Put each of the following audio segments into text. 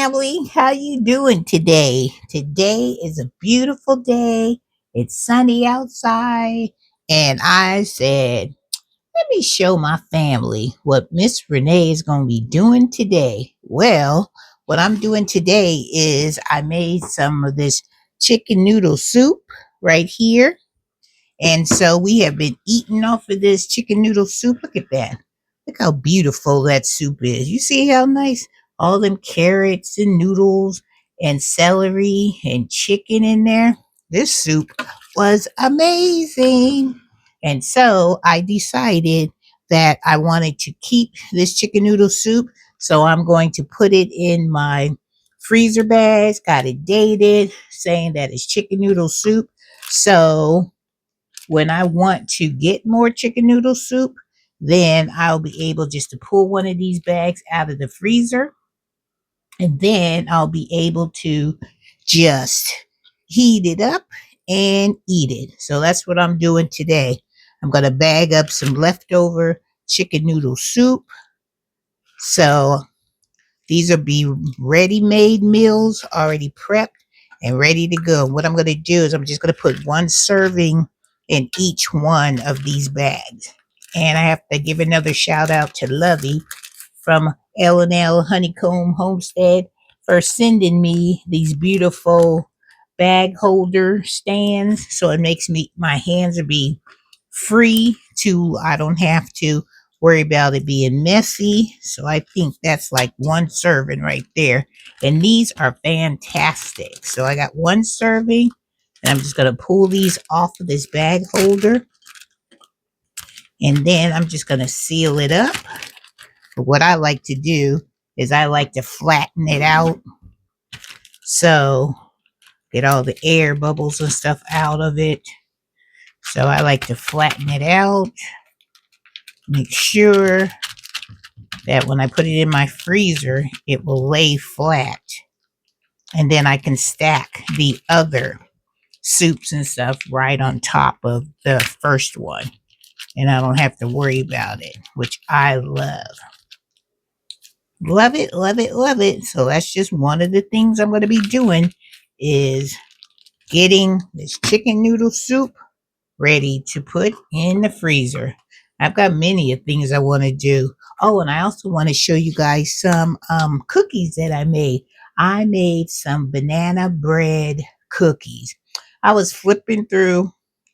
family. How you doing today? Today is a beautiful day. It's sunny outside, and I said, let me show my family what Miss Renee is going to be doing today. Well, what I'm doing today is I made some of this chicken noodle soup right here. And so we have been eating off of this chicken noodle soup. Look at that. Look how beautiful that soup is. You see how nice all them carrots and noodles and celery and chicken in there? This soup was amazing. And so I decided that I wanted to keep this chicken noodle soup. So I'm going to put it in my freezer bags, got it dated, saying that it's chicken noodle soup. So when I want to get more chicken noodle soup, then I'll be able just to pull one of these bags out of the freezer, and then I'll be able to just heat it up and eat it. So that's what I'm doing today. I'm going to bag up some leftover chicken noodle soup. So these will be ready-made meals, already prepped and ready to go. What I'm going to do is I'm just going to put one serving in each one of these bags. And I have to give another shout out to Lovey from L&L Honeycomb Homestead for sending me these beautiful bag holder stands. So it makes my hands will be free to, I don't have to worry about it being messy. So I think that's like one serving right there. And these are fantastic. So I got one serving, and I'm just going to pull these off of this bag holder. And then I'm just going to seal it up. But what I like to do is I like to flatten it out. So get all the air bubbles and stuff out of it. So I like to flatten it out. Make sure that when I put it in my freezer, it will lay flat. And then I can stack the other soups and stuff right on top of the first one. And I don't have to worry about it, which I love. Love it, love it, love it. So that's just one of the things I'm going to be doing is getting this chicken noodle soup ready to put in the freezer. I've got many of things I want to do. Oh, and I also want to show you guys some cookies that I made. I made some banana bread cookies. I was flipping through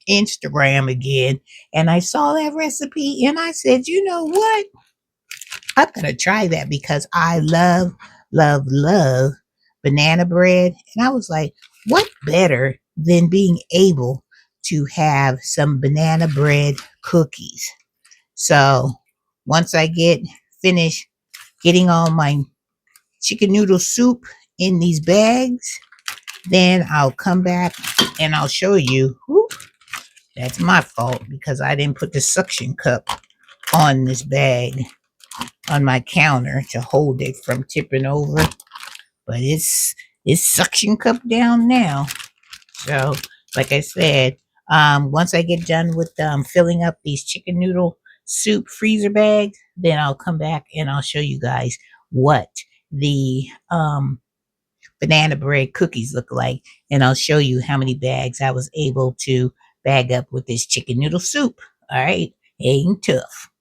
Instagram again, and I saw that recipe, and I said, you know what? I'm going to try that because I love, love, love banana bread. And I was like, what better than being able to have some banana bread cookies? So once I get finished getting all my chicken noodle soup in these bags, then I'll come back and I'll show you. Whoop, that's my fault because I didn't put the suction cup on this bag on my counter to hold it from tipping over. But it's suction cup down now. So like I said, once I get done with filling up these chicken noodle soup freezer bags, then I'll come back and I'll show you guys what the banana bread cookies look like, and I'll show you how many bags I was able to bag up with this chicken noodle soup. All right, ain't tough.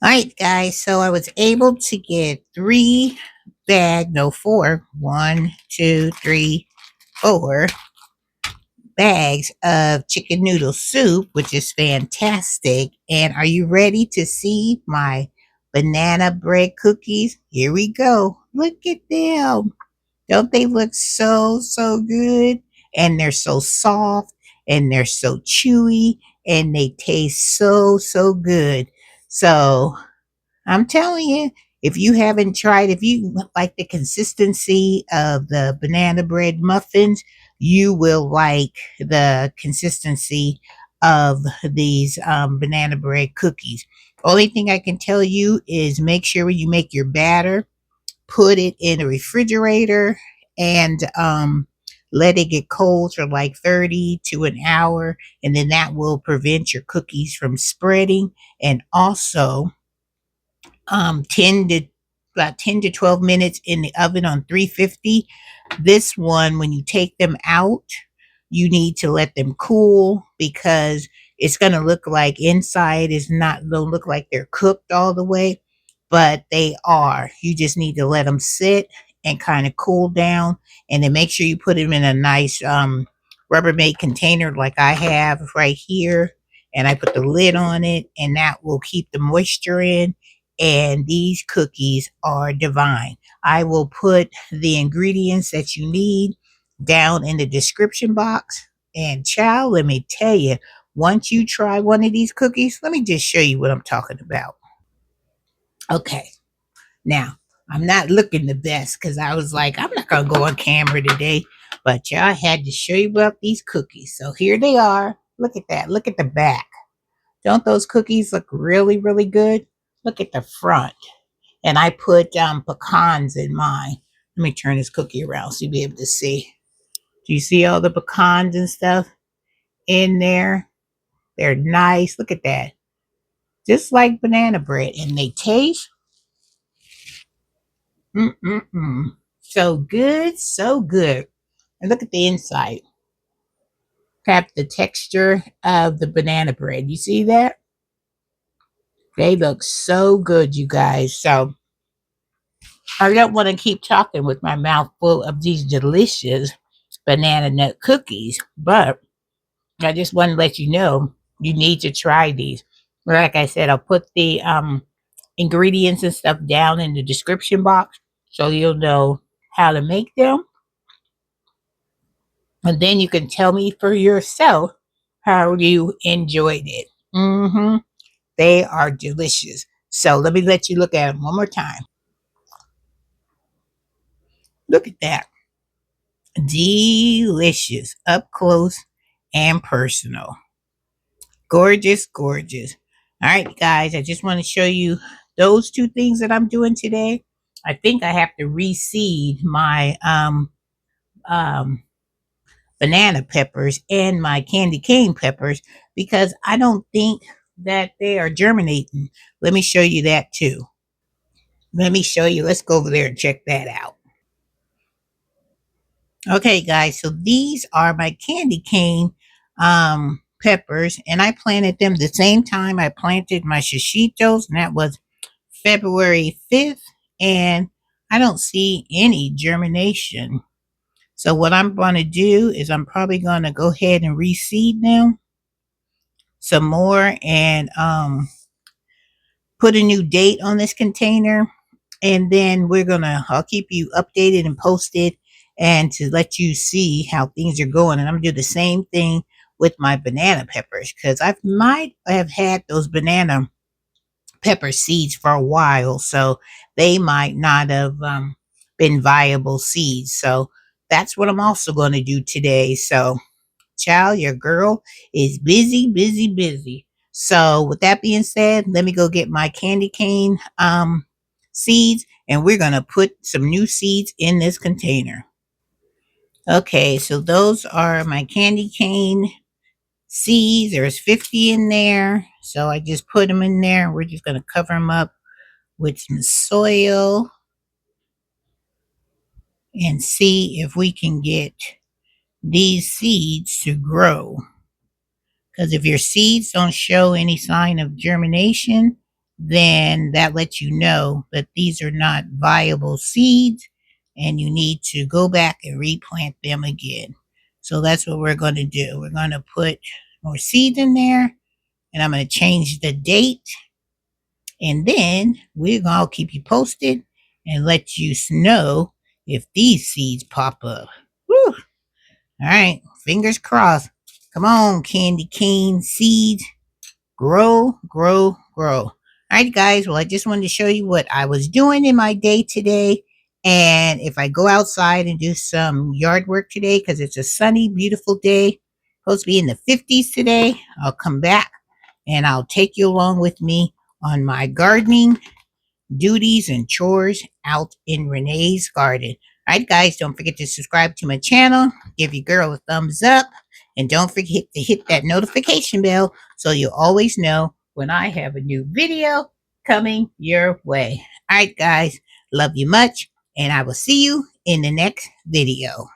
All right, guys, so I was able to get four, 1, 2, 3, 4 bags of chicken noodle soup, which is fantastic. And are you ready to see my banana bread cookies? Here we go. Look at them. Don't they look so, so good? And they're so soft and they're so chewy and they taste so, so good. So I'm telling you, if you haven't tried, if you like the consistency of the banana bread muffins, you will like the consistency of these banana bread cookies. Only thing I can tell you is make sure when you make your batter, put it in a refrigerator and let it get cold for like 30 to an hour, and then that will prevent your cookies from spreading. And also 10 to about 10 to 12 minutes in the oven on 350. This one, when you take them out, you need to let them cool because it's going to look like inside is not don't look like they're cooked all the way, but they are. You just need to let them sit and kind of cool down, and then make sure you put them in a nice Rubbermaid container like I have right here, and I put the lid on it, and that will keep the moisture in. And these cookies are divine. I will put the ingredients that you need down in the description box. And child, let me tell you, once you try one of these cookies, let me just show you what I'm talking about. Okay, now I'm not looking the best because I was like, I'm not gonna go on camera today, but y'all had to show you about these cookies. So here they are. Look at that. Look at the back. Don't those cookies look really, really good? Look at the front. And I put pecans in mine. Let me turn this cookie around so you'll be able to see. Do you see all the pecans and stuff in there? They're nice. Look at that. Just like banana bread. And they taste so good, so good. And look at the inside. Have the texture of the banana bread. You see that? They look so good, you guys. So I don't want to keep talking with my mouth full of these delicious banana nut cookies, but I just want to let you know you need to try these. Like I said, I'll put the ingredients and stuff down in the description box so you'll know how to make them. And then you can tell me for yourself how you enjoyed it. They are delicious. So let me let you look at them one more time. Look at that. Delicious, up close and personal. Gorgeous, gorgeous. All right, guys, I just want to show you those two things that I'm doing today. I think I have to reseed my um, banana peppers and my candy cane peppers because I don't think that they are germinating. Let me show you that too. Let me show you. Let's go over there and check that out. Okay, guys, so these are my candy cane peppers, and I planted them the same time I planted my shishitos, and that was February 5th, and I don't see any germination. So what I'm going to do is I'm probably going to go ahead and reseed them some more and put a new date on this container, and then I'll keep you updated and posted and to let you see how things are going. And I'm gonna do the same thing with my banana peppers because I might have had those banana pepper seeds for a while, so they might not have been viable seeds. So that's what I'm also going to do today. So child, your girl is busy, busy, busy. So with that being said, let me go get my candy cane seeds, and we're gonna put some new seeds in this container. Okay, so those are my candy cane seeds. There's 50 in there, so I just put them in there. We're just gonna cover them up with some soil and see if we can get these seeds to grow. Because if your seeds don't show any sign of germination, then that lets you know that these are not viable seeds and you need to go back and replant them again. So that's what we're going to do. We're going to put more seeds in there, and I'm going to change the date, and then we're going to keep you posted and let you know if these seeds pop up. Woo! All right, fingers crossed. Come on, candy cane seeds. Grow, grow, grow. All right, guys. Well, I just wanted to show you what I was doing in my day today. And if I go outside and do some yard work today, because it's a sunny, beautiful day, supposed to be in the 50s today, I'll come back and I'll take you along with me on my gardening duties and chores out in Renee's garden. All right, guys, don't forget to subscribe to my channel. Give your girl a thumbs up. And don't forget to hit that notification bell so you'll always know when I have a new video. coming your way. All right, guys. Love you much, and I will see you in the next video.